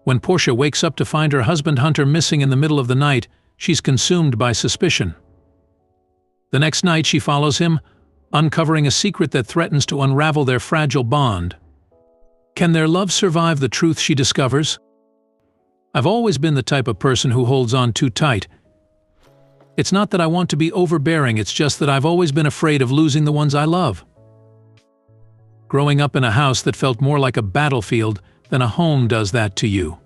When Portia wakes up to find her husband Hunter missing in the middle of the night, she's consumed by suspicion. The next night she follows him, uncovering a secret that threatens to unravel their fragile bond. Can their love survive the truth she discovers? I've always been the type of person who holds on too tight. It's not that I want to be overbearing, it's just that I've always been afraid of losing the ones I love. Growing up in a house that felt more like a battlefield than a home does that to you.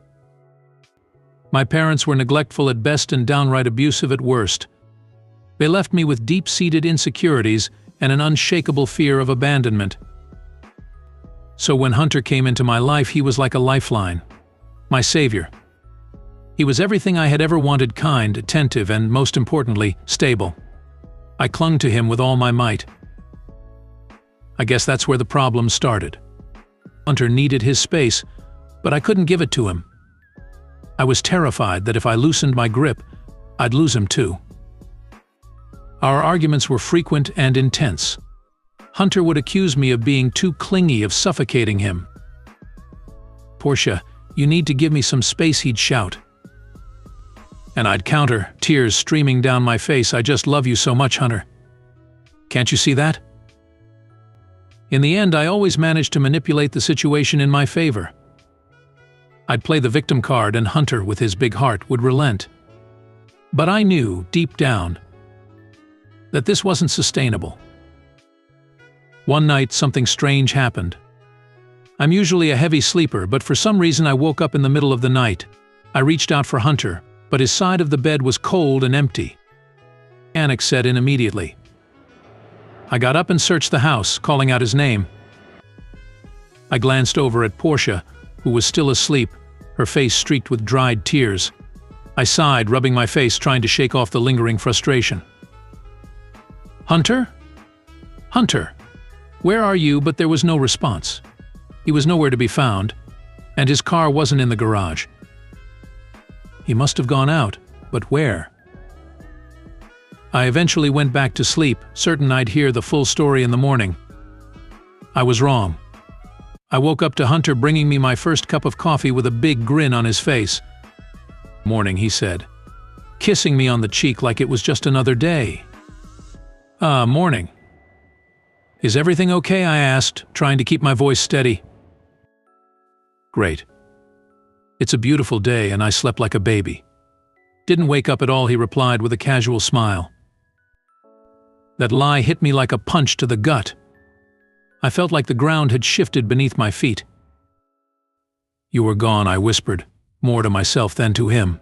My parents were neglectful at best and downright abusive at worst. They left me with deep-seated insecurities and an unshakable fear of abandonment. So when Hunter came into my life, he was like a lifeline, my savior. He was everything I had ever wanted: kind, attentive, and most importantly, stable. I clung to him with all my might. I guess that's where the problem started. Hunter needed his space, but I couldn't give it to him. I was terrified that if I loosened my grip, I'd lose him too. Our arguments were frequent and intense. Hunter would accuse me of being too clingy, of suffocating him. "Portia, you need to give me some space," he'd shout. And I'd counter, tears streaming down my face, "I just love you so much, Hunter. Can't you see that?" In the end, I always managed to manipulate the situation in my favor. I'd play the victim card, and Hunter, with his big heart, would relent. But I knew, deep down, that this wasn't sustainable. One night, something strange happened. I'm usually a heavy sleeper, but for some reason I woke up in the middle of the night. I reached out for Hunter, but his side of the bed was cold and empty. Panic set in immediately. I got up and searched the house, calling out his name. I glanced over at Portia, who was still asleep, her face streaked with dried tears. I sighed, rubbing my face, trying to shake off the lingering frustration. "Hunter? Hunter, where are you?" But there was no response. He was nowhere to be found, and his car wasn't in the garage. He must have gone out, but where? I eventually went back to sleep, certain I'd hear the full story in the morning. I was wrong. I woke up to Hunter bringing me my first cup of coffee with a big grin on his face. "Morning," he said, kissing me on the cheek like it was just another day. Morning. Is everything okay?" I asked, trying to keep my voice steady. "Great. It's a beautiful day and I slept like a baby. Didn't wake up at all," he replied with a casual smile. That lie hit me like a punch to the gut. I felt like the ground had shifted beneath my feet. "You were gone," I whispered, more to myself than to him.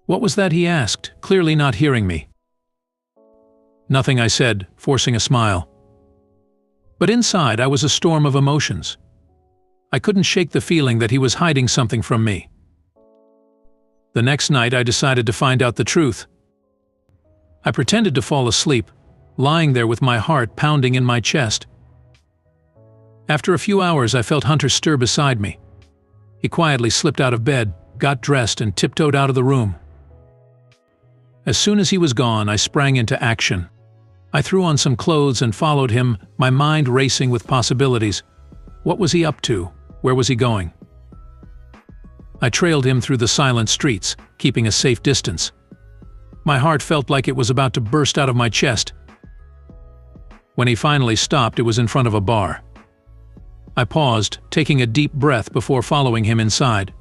"What was that?" he asked, clearly not hearing me. "Nothing," I said, forcing a smile. But inside I was a storm of emotions. I couldn't shake the feeling that he was hiding something from me. The next night I decided to find out the truth. I pretended to fall asleep, lying there with my heart pounding in my chest. After a few hours I felt Hunter stir beside me. He quietly slipped out of bed, got dressed, and tiptoed out of the room. As soon as he was gone, I sprang into action. I threw on some clothes and followed him, my mind racing with possibilities. What was he up to? Where was he going? I trailed him through the silent streets, keeping a safe distance. My heart felt like it was about to burst out of my chest. When he finally stopped, it was in front of a bar. I paused, taking a deep breath before following him inside.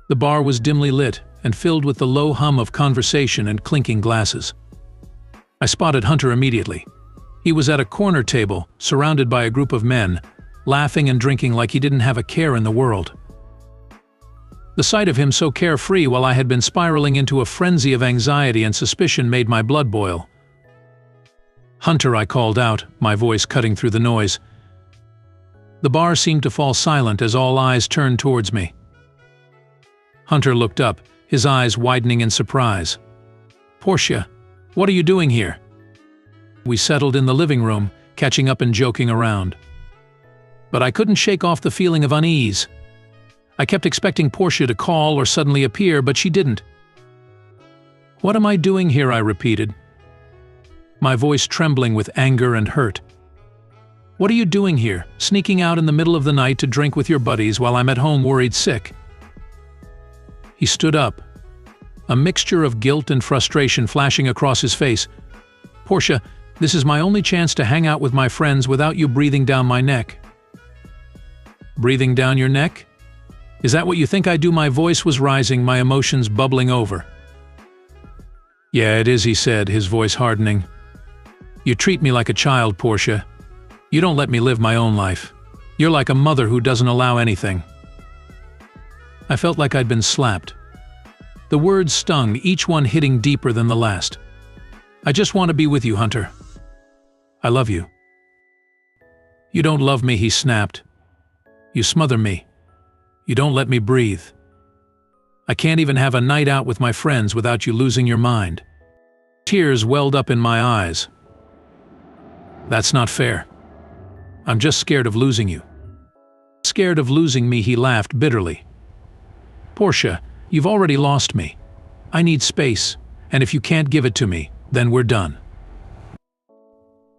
The bar was dimly lit and filled with the low hum of conversation and clinking glasses. I spotted Hunter immediately. He was at a corner table, surrounded by a group of men, laughing and drinking like he didn't have a care in the world. The sight of him so carefree while I had been spiraling into a frenzy of anxiety and suspicion made my blood boil. "Hunter," I called out, my voice cutting through the noise. The bar seemed to fall silent as all eyes turned towards me. Hunter looked up, his eyes widening in surprise. "Portia, what are you doing here?" We settled in the living room, catching up and joking around. But I couldn't shake off the feeling of unease. I kept expecting Portia to call or suddenly appear, but she didn't. "What am I doing here?" I repeated, my voice trembling with anger and hurt. What are you doing here, sneaking out in the middle of the night to drink with your buddies while I'm at home worried sick?" He stood up, a mixture of guilt and frustration flashing across his face. "Portia, this is my only chance to hang out with my friends without you breathing down my neck." "Breathing down your neck? Is that what you think I do?" My voice was rising, my emotions bubbling over. "Yeah, it is," he said, his voice hardening. "You treat me like a child, Portia. You don't let me live my own life. You're like a mother who doesn't allow anything." I felt like I'd been slapped. The words stung, each one hitting deeper than the last. "I just want to be with you, Hunter. I love you." "You don't love me," he snapped. "You smother me. You don't let me breathe. I can't even have a night out with my friends without you losing your mind." Tears welled up in my eyes. "That's not fair. I'm just scared of losing you." "Scared of losing me?" he laughed bitterly. "Portia, you've already lost me. I need space, and if you can't give it to me, then we're done."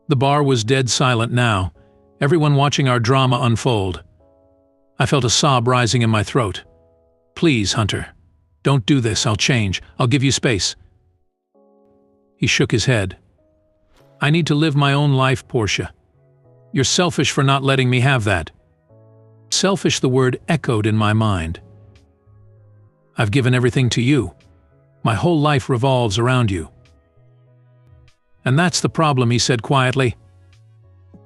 The bar was dead silent now, everyone watching our drama unfold. I felt a sob rising in my throat. "Please, Hunter, don't do this. I'll change. I'll give you space." He shook his head. "I need to live my own life, Portia. You're selfish for not letting me have that." Selfish, the word echoed in my mind. "I've given everything to you. My whole life revolves around you." "And that's the problem," he said quietly.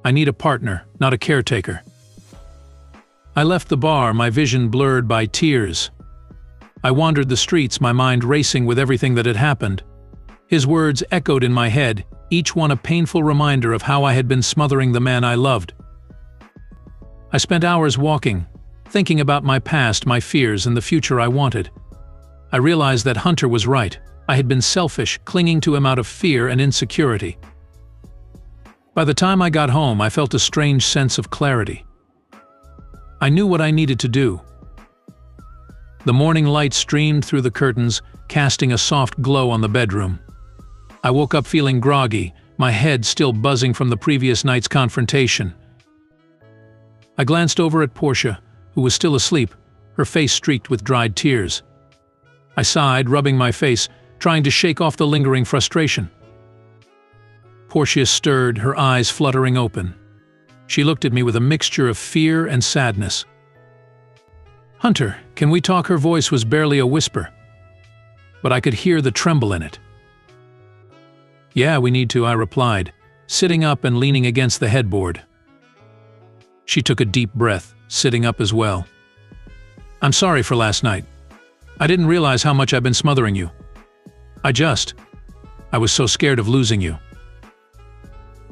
"I need a partner, not a caretaker." I left the bar, my vision blurred by tears. I wandered the streets, my mind racing with everything that had happened. His words echoed in my head, each one a painful reminder of how I had been smothering the man I loved. I spent hours walking, thinking about my past, my fears, and the future I wanted. I realized that Hunter was right. I had been selfish, clinging to him out of fear and insecurity. By the time I got home, I felt a strange sense of clarity. I knew what I needed to do. The morning light streamed through the curtains, casting a soft glow on the bedroom. I woke up feeling groggy, my head still buzzing from the previous night's confrontation. I glanced over at Portia, who was still asleep, her face streaked with dried tears. I sighed, rubbing my face, trying to shake off the lingering frustration. Portia stirred, her eyes fluttering open. She looked at me with a mixture of fear and sadness. "Hunter, can we talk?" Her voice was barely a whisper, but I could hear the tremble in it. "Yeah, we need to," I replied, sitting up and leaning against the headboard. She took a deep breath, sitting up as well. "I'm sorry for last night. I didn't realize how much I've been smothering you. I was so scared of losing you."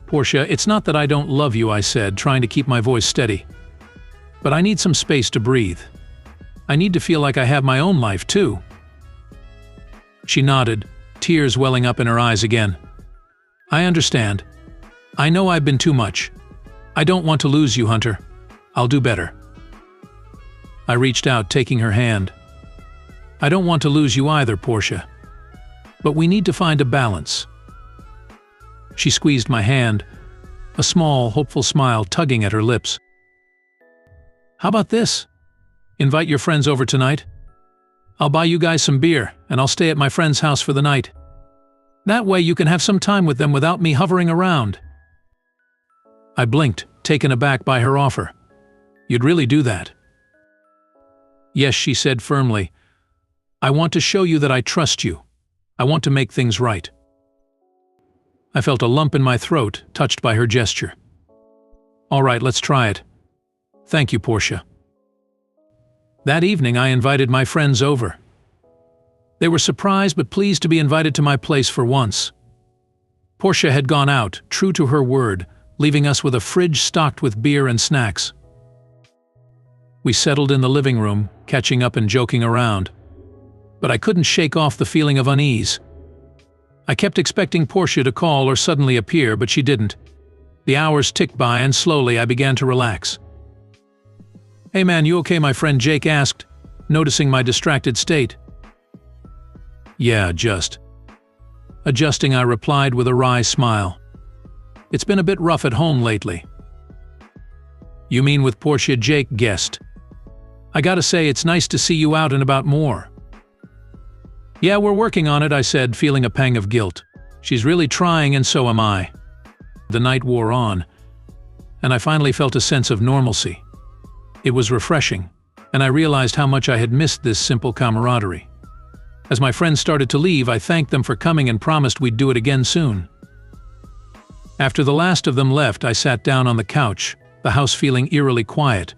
"Portia, it's not that I don't love you," I said, trying to keep my voice steady. "But I need some space to breathe. I need to feel like I have my own life, too." She nodded, tears welling up in her eyes again. "I understand. I know I've been too much. I don't want to lose you, Hunter. I'll do better." I reached out, taking her hand. "I don't want to lose you either, Portia. But we need to find a balance." She squeezed my hand, a small, hopeful smile tugging at her lips. "How about this? Invite your friends over tonight. I'll buy you guys some beer, and I'll stay at my friend's house for the night. That way you can have some time with them without me hovering around." I blinked, taken aback by her offer. "You'd really do that?" "Yes," she said firmly. "I want to show you that I trust you. I want to make things right." I felt a lump in my throat, touched by her gesture. "All right, let's try it. Thank you, Portia." That evening I invited my friends over. They were surprised but pleased to be invited to my place for once. Portia had gone out, true to her word, leaving us with a fridge stocked with beer and snacks. We settled in the living room, catching up and joking around. But I couldn't shake off the feeling of unease. I kept expecting Portia to call or suddenly appear, but she didn't. The hours ticked by and slowly I began to relax. "Hey man, you okay?" my friend Jake asked, noticing my distracted state. "Yeah, just." Adjusting, I replied with a wry smile. "It's been a bit rough at home lately. You mean with Portia? Jake guessed. I gotta say, it's nice to see you out and about more. Yeah, we're working on it, I said, feeling a pang of guilt. She's really trying, and so am I. The night wore on, and I finally felt a sense of normalcy. It was refreshing, and I realized how much I had missed this simple camaraderie. As my friends started to leave, I thanked them for coming and promised we'd do it again soon. After the last of them left, I sat down on the couch, the house feeling eerily quiet.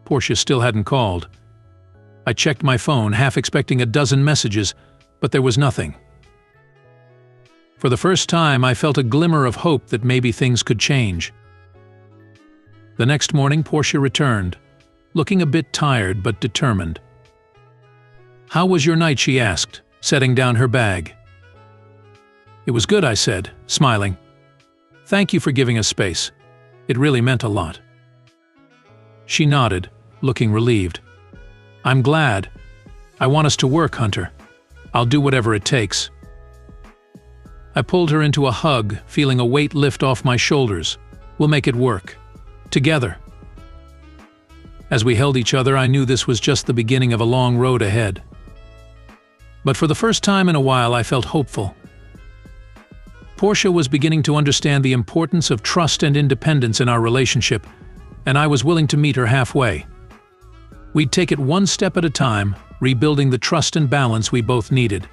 Portia still hadn't called. I checked my phone, half expecting a dozen messages, but there was nothing. For the first time, I felt a glimmer of hope that maybe things could change. The next morning, Portia returned, looking a bit tired but determined. How was your night? She asked, setting down her bag. It was good, I said, smiling. Thank you for giving us space. It really meant a lot. She nodded, looking relieved. I'm glad. I want us to work, Hunter. I'll do whatever it takes. I pulled her into a hug, feeling a weight lift off my shoulders. We'll make it work. Together. As we held each other, I knew this was just the beginning of a long road ahead. But for the first time in a while, I felt hopeful. Portia was beginning to understand the importance of trust and independence in our relationship, and I was willing to meet her halfway. We'd take it one step at a time, rebuilding the trust and balance we both needed.